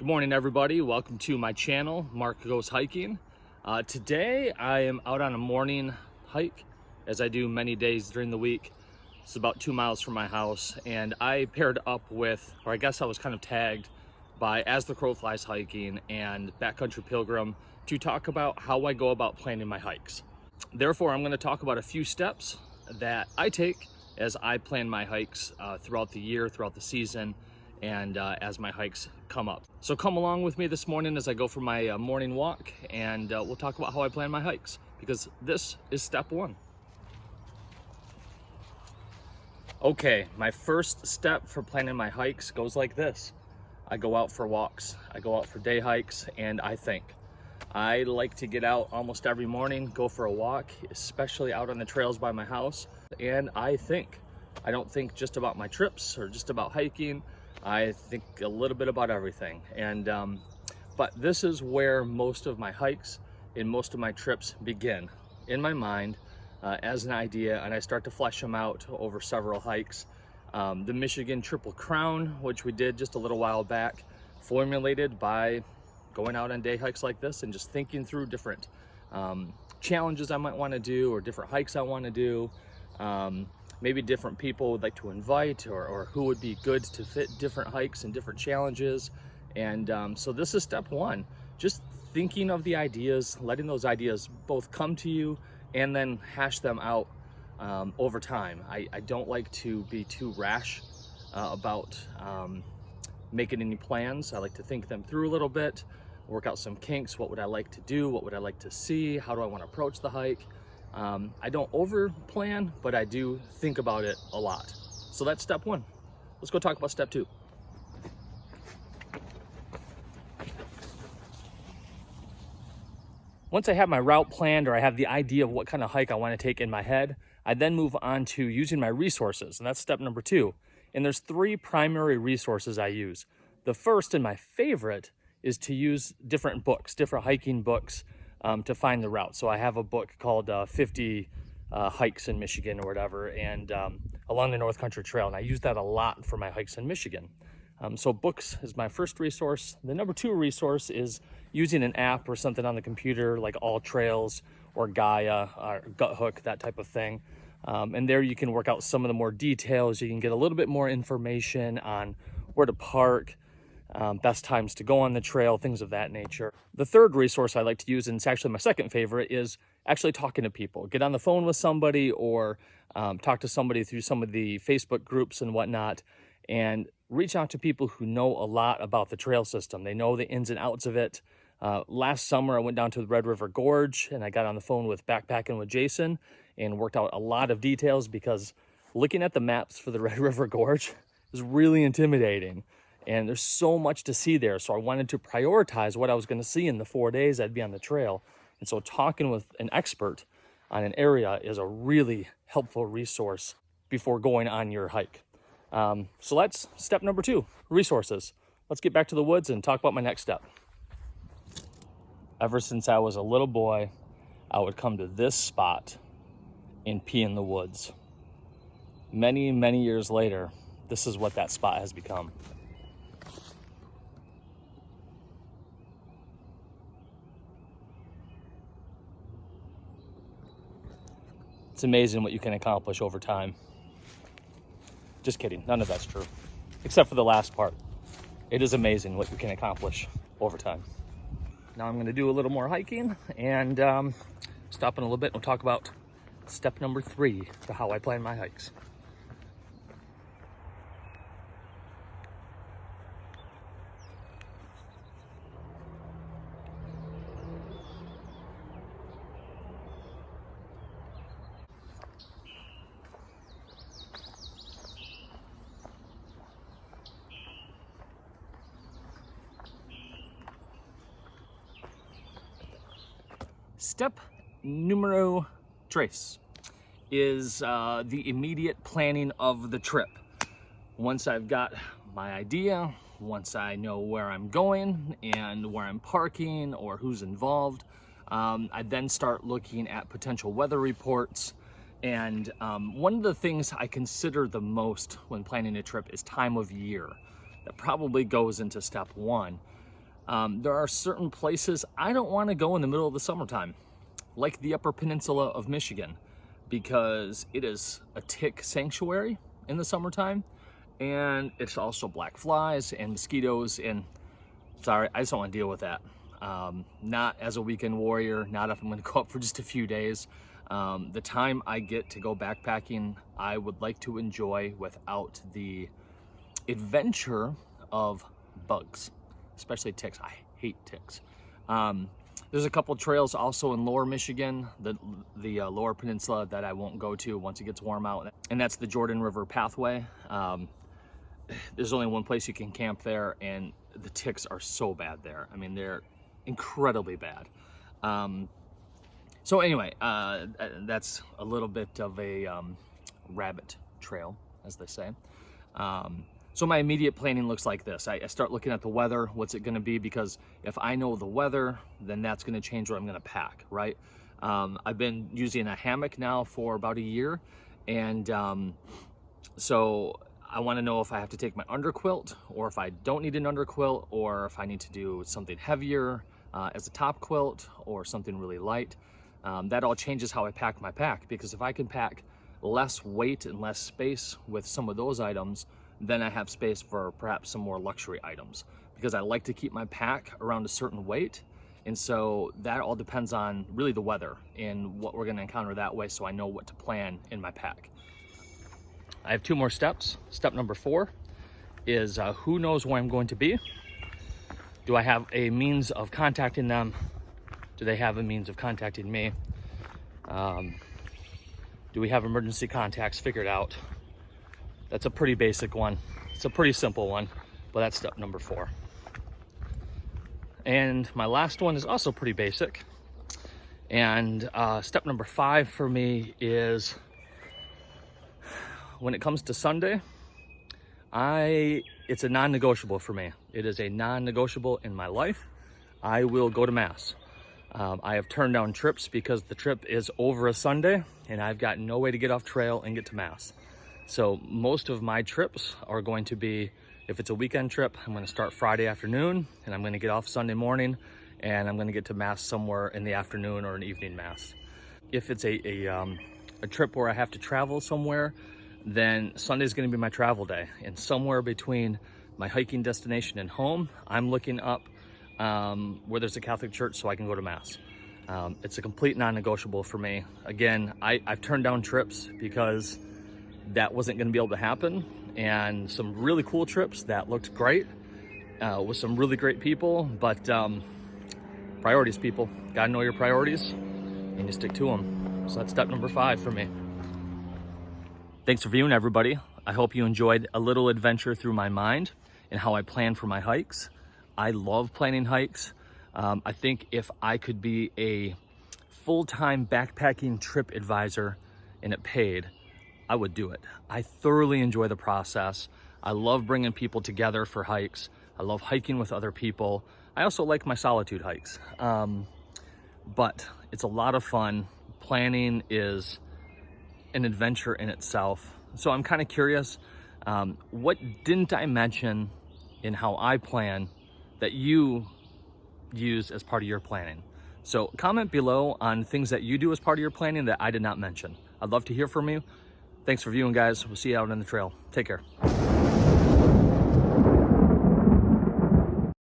Good morning, everybody. Welcome to my channel, Mark Goes Hiking. Today I am out on a morning hike, as I do many days during the week. It's about 2 miles from my house, and I paired up with, or I guess I was kind of tagged by As the Crow Flies Hiking and Backcountry Pilgrim to talk about how I go about planning my hikes. Therefore, I'm going to talk about a few steps that I take as I plan my hikes throughout the year, throughout the season, and as my hikes come up. So come along with me this morning as I go for my morning walk, and we'll talk about how I plan my hikes, because this is step one. Okay, my first step for planning my hikes goes like this. I go out for walks, I go out for day hikes, and I think. I like to get out almost every morning, go for a walk, especially out on the trails by my house, and I think. I don't think just about my trips or just about hiking. I think a little bit about everything. And but this is where most of my hikes and most of my trips begin, in my mind, as an idea, and I start to flesh them out over several hikes. The Michigan Triple Crown, which we did just a little while back, formulated by going out on day hikes like this and just thinking through different challenges I might want to do, or different hikes I want to do. Maybe different people would like to invite, or who would be good to fit different hikes and different challenges. And so this is step one, just thinking of the ideas, letting those ideas both come to you and then hash them out over time. I don't like to be too rash about making any plans. I like to think them through a little bit, work out some kinks. What would I like to do? What would I like to see? How do I want to approach the hike? I don't over plan, but I do think about it a lot. So that's step one. Let's go talk about step two. Once I have my route planned, or I have the idea of what kind of hike I want to take in my head, I then move on to using my resources, and that's step number two. And there's three primary resources I use. The first, and my favorite, is to use different books, different hiking books, to find the route. So I have a book called 50 Hikes in Michigan or whatever, and along the North Country Trail, and I use that a lot for my hikes in Michigan. So books is my first resource. The number two resource is using an app or something on the computer, like All Trails or Gaia or Gut Hook, that type of thing. And there you can work out some of the more details. You can get a little bit more information on where to park, best times to go on the trail, things of that nature. The third resource I like to use, and it's actually my second favorite, is actually talking to people. Get on the phone with somebody, or talk to somebody through some of the Facebook groups and whatnot, and reach out to people who know a lot about the trail system. They know the ins and outs of it. Last summer, I went down to the Red River Gorge, and I got on the phone with Backpacking with Jason and worked out a lot of details, because looking at the maps for the Red River Gorge is really intimidating. And there's so much to see there. So I wanted to prioritize what I was going to see in the 4 days I'd be on the trail. And so talking with an expert on an area is a really helpful resource before going on your hike. So that's step number two, resources. Let's get back to the woods and talk about my next step. Ever since I was a little boy, I would come to this spot and pee in the woods. Many, many years later, this is what that spot has become. It's amazing what you can accomplish over time. Just kidding, none of that's true, except for the last part. It is amazing what you can accomplish over time. Now I'm going to do a little more hiking and stop in a little bit and we'll talk about step number three to how I plan my hikes. Step numero tres is the immediate planning of the trip. Once I've got my idea, once I know where I'm going and where I'm parking or who's involved, I then start looking at potential weather reports. And one of the things I consider the most when planning a trip is time of year. That probably goes into step one. There are certain places I don't want to go in the middle of the summertime, like the Upper Peninsula of Michigan, because it is a tick sanctuary in the summertime, and it's also black flies and mosquitoes, and sorry, I just don't want to deal with that. Not as a weekend warrior, not if I'm going to go up for just a few days. The time I get to go backpacking, I would like to enjoy without the adventure of bugs, especially ticks. I hate ticks. There's a couple trails also in lower Michigan, the lower peninsula, that I won't go to once it gets warm out, and that's the Jordan River Pathway. There's only one place you can camp there, and the ticks are so bad there. I mean, they're incredibly bad. So anyway, that's a little bit of a rabbit trail, as they say. So my immediate planning looks like this. I start looking at the weather. What's it going to be? Because if I know the weather, then that's going to change what I'm going to pack, right? I've been using a hammock now for about a year, and so I want to know if I have to take my underquilt, or if I don't need an underquilt, or if I need to do something heavier as a top quilt, or something really light. That all changes how I pack my pack, because if I can pack less weight and less space with some of those items, then I have space for perhaps some more luxury items, because I like to keep my pack around a certain weight. And so that all depends on really the weather and what we're going to encounter that way, so I know what to plan in my pack. I have 2 more steps. Step number 4 is who knows where I'm going to be? Do I have a means of contacting them? Do they have a means of contacting me? Do we have emergency contacts figured out? That's a pretty basic one. It's a pretty simple one, but that's step number 4. And my last one is also pretty basic. And step number 5 for me is, when it comes to Sunday, it's a non-negotiable for me. It is a non-negotiable in my life. I will go to Mass. I have turned down trips because the trip is over a Sunday and I've got no way to get off trail and get to Mass. So most of my trips are going to be, if it's a weekend trip, I'm going to start Friday afternoon and I'm going to get off Sunday morning, and I'm going to get to Mass somewhere in the afternoon or an evening Mass. If it's a trip where I have to travel somewhere, then Sunday is going to be my travel day. And somewhere between my hiking destination and home, I'm looking up where there's a Catholic church so I can go to Mass. It's a complete non-negotiable for me. Again, I've turned down trips because that wasn't going to be able to happen, and some really cool trips that looked great with some really great people, but priorities, people. Gotta know your priorities and you stick to them. So that's step number 5 for me. Thanks for viewing, everybody. I hope you enjoyed a little adventure through my mind and how I plan for my hikes. I love planning hikes. I think if I could be a full-time backpacking trip advisor and it paid, I would do it. I thoroughly enjoy the process. I love bringing people together for hikes. I love hiking with other people. I also like my solitude hikes. But it's a lot of fun. Planning is an adventure in itself. So I'm kind of curious, what didn't I mention in how I plan that you use as part of your planning? So comment below on things that you do as part of your planning that I did not mention. I'd love to hear from you. Thanks for viewing, guys. We'll see you out on the trail. Take care.